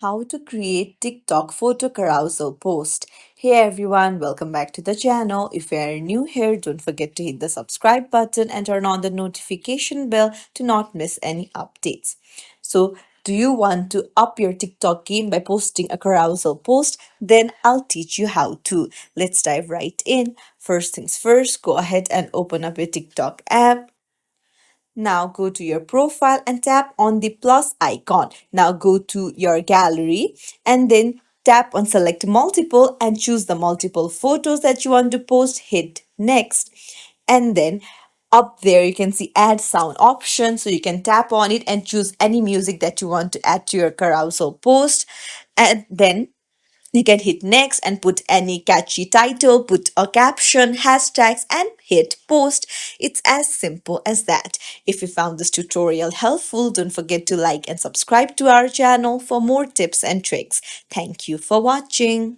How to create TikTok photo carousel post. Hey everyone, welcome back to the channel. If you are new here, don't forget to hit the subscribe button and turn on the notification bell to not miss any updates. So, do you want to up your TikTok game by posting a carousel post? Then I'll teach you how to. Let's dive right in. First things first, go ahead and open up your TikTok app. Now go to your profile and tap on the plus icon. Now go to your gallery and then tap on select multiple and choose the multiple photos that you want to post. Hit next. And then up there you can see add sound option. So you can tap on it and choose any music that you want to add to your carousel post. And then you can hit next and put any catchy title, put a caption, hashtags, and hit post. It's as simple as that. If you found this tutorial helpful, don't forget to like and subscribe to our channel for more tips and tricks. Thank you for watching.